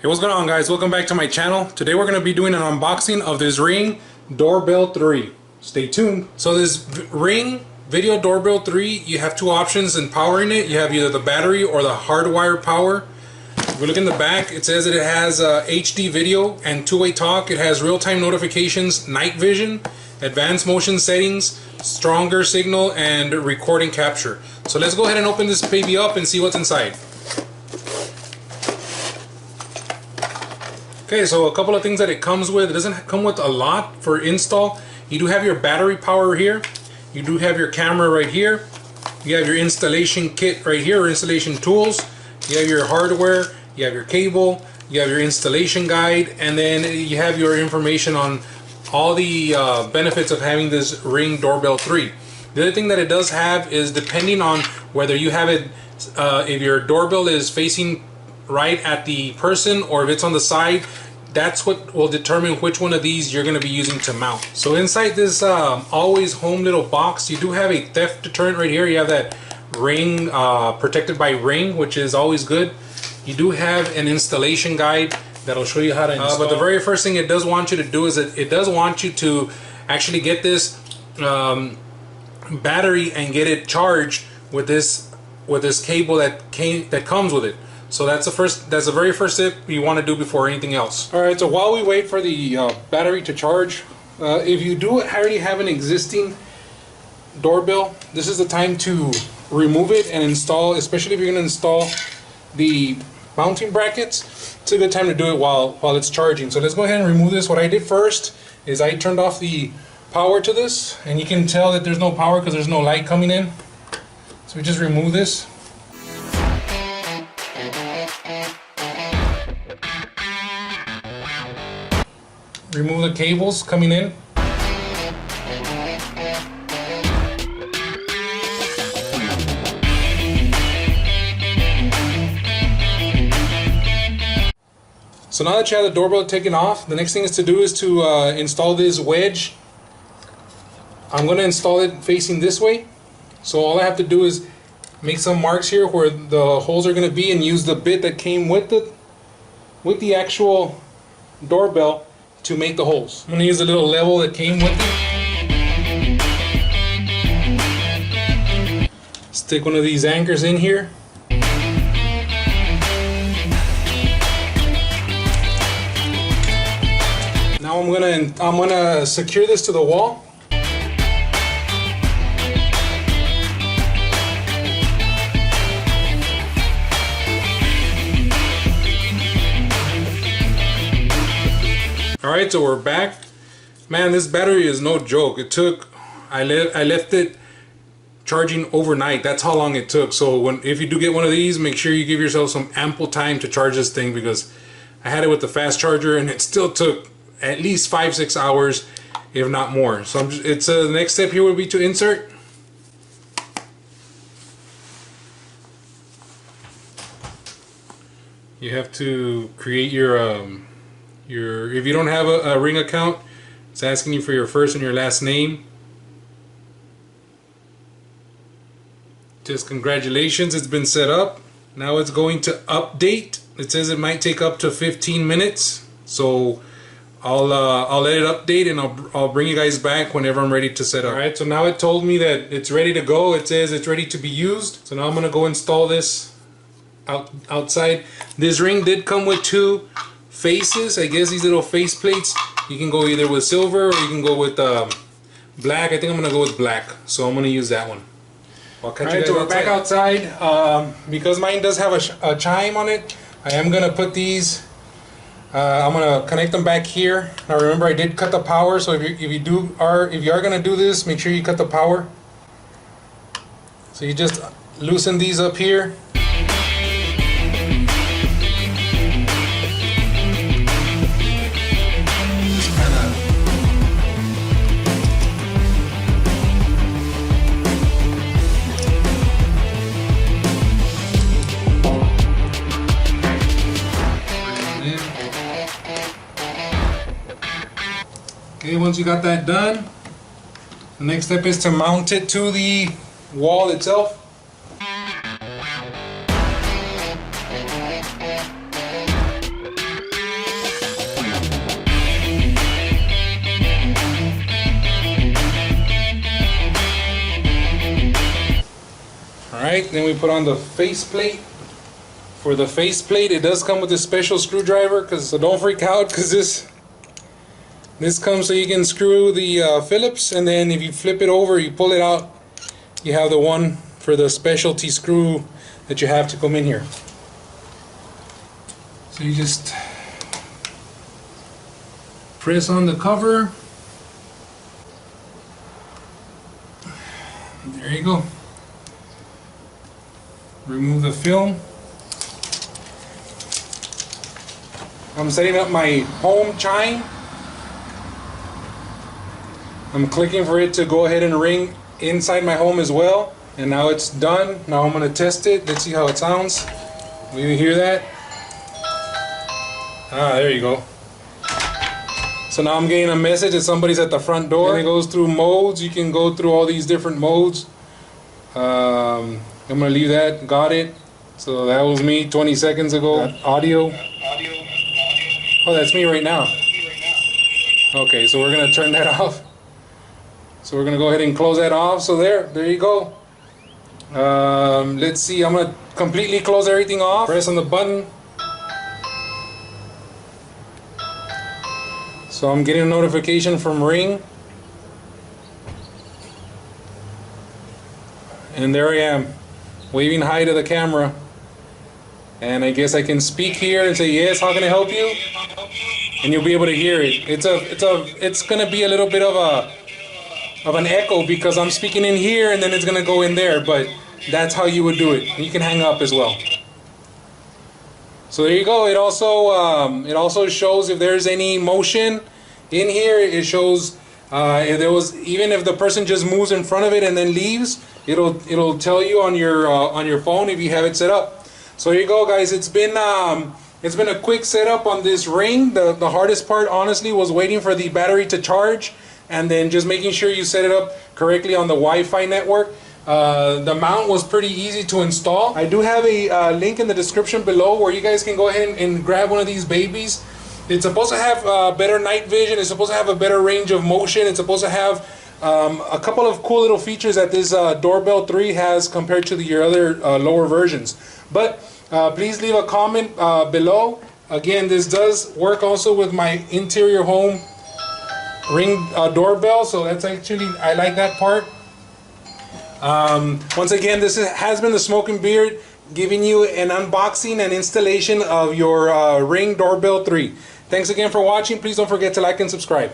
Hey, what's going on, guys? Welcome back to my channel. Today we're going to be doing an unboxing of this Ring Doorbell 3. Stay tuned. So this Ring Video Doorbell 3, you have two options in powering it. You have either the battery or the hardwired power. If we look in the back, it says that it has HD video and two-way talk. It has real-time notifications, night vision, advanced motion settings, stronger signal, and recording capture. So let's go ahead and open this baby up and see what's inside. Okay, so a couple of things that it comes with. It doesn't come with a lot for install. You do have your battery power here. You do have your camera right here. You have your installation kit right here, or installation tools. You have your hardware. You have your cable. You have your installation guide. And then you have your information on all the benefits of having this Ring Doorbell 3. The other thing that it does have is, depending on whether you have it, if your doorbell is facing right at the person or if it's on the side, that's what will determine which one of these you're going to be using to mount. So inside this always home little box, you do have a theft deterrent right here. You have that Ring protected by Ring, which is always good. You do have an installation guide that'll show you how to install. But the very first thing it does want you to do is it does want you to actually get this battery and get it charged with this cable that comes with it. So that's the very first step you want to do before anything else. All right, so while we wait for the battery to charge, if you do already have an existing doorbell, this is the time to remove it and install, especially if you're going to install the mounting brackets. It's a good time to do it while it's charging. So let's go ahead and remove this. What I did first is I turned off the power to this, and you can tell that there's no power because there's no light coming in. So we just remove this. Remove the cables coming in. So now that you have the doorbell taken off, the next thing is to install this wedge. I'm going to install it facing this way. So all I have to do is make some marks here where the holes are going to be, and use the bit that came with the actual doorbell to make the holes. I'm going to use a little level that came with it. Stick one of these anchors in here. Now I'm gonna secure this to the wall. Alright, so we're back. Man, this battery is no joke. I left it charging overnight. That's how long it took. So if you do get one of these, make sure you give yourself some ample time to charge this thing, because I had it with the fast charger and it still took at least 5-6 hours, if not more. So the next step here would be to insert. You have to create your if you don't have a Ring account, it's asking you for your first and your last name. Just congratulations, it's been set up. Now it's going to update. It says it might take up to 15 minutes. So I'll let it update, and I'll bring you guys back whenever I'm ready to set up. Alright, so now it told me that it's ready to go. It says it's ready to be used. So now I'm gonna go install this outside. This Ring did come with two faces. I guess these little face plates. You can go either with silver or you can go with black. I think I'm gonna go with black. So I'm gonna use that one. Alright, so we're back outside. Because mine does have a chime on it, I am gonna put these. I'm gonna connect them back here. Now remember, I did cut the power, so if you are gonna do this, make sure you cut the power. So you just loosen these up here. Okay, once you got that done, the next step is to mount it to the wall itself. Alright, then we put on the faceplate. For the faceplate, it does come with a special screwdriver, so don't freak out, because this comes so you can screw the Phillips, and then if you flip it over, you pull it out, you have the one for the specialty screw that you have to come in here. So you just press on the cover. There you go. Remove the film. I'm setting up my home chime. I'm clicking for it to go ahead and ring inside my home as well. And now it's done. Now I'm going to test it. Let's see how it sounds. Will you hear that? Ah, there you go. So now I'm getting a message that somebody's at the front door. And it goes through modes. You can go through all these different modes. I'm going to leave that. Got it. So that was me 20 seconds ago. Audio. Oh, that's me right now. Okay, so we're going to turn that off. So we're going to go ahead and close that off. So there you go. Let's see. I'm going to completely close everything off. Press on the button. So I'm getting a notification from Ring. And there I am, waving hi to the camera. And I guess I can speak here and say, yes, how can I help you? And you'll be able to hear it. It's gonna be a little bit of an echo because I'm speaking in here and then it's gonna go in there, but that's how you would do it. You can hang up as well. So there you go. It also shows if there's any motion in here. It shows if there was, even if the person just moves in front of it and then leaves, it'll tell you on your phone if you have it set up. So here you go, guys. It's been a quick setup on this Ring. The hardest part, honestly, was waiting for the battery to charge and then just making sure you set it up correctly on the Wi-Fi network. The mount was pretty easy to install. I do have a link in the description below where you guys can go ahead and grab one of these babies. It's supposed to have better night vision. It's supposed to have a better range of motion. It's supposed to have a couple of cool little features that this Doorbell 3 has compared to your other lower versions. But please leave a comment below. Again, this does work also with my interior home Ring doorbell, so that's actually, I like that part. Once again, this has been the Smoking Beard giving you an unboxing and installation of your Ring Doorbell 3. Thanks again for watching. Please don't forget to like and subscribe.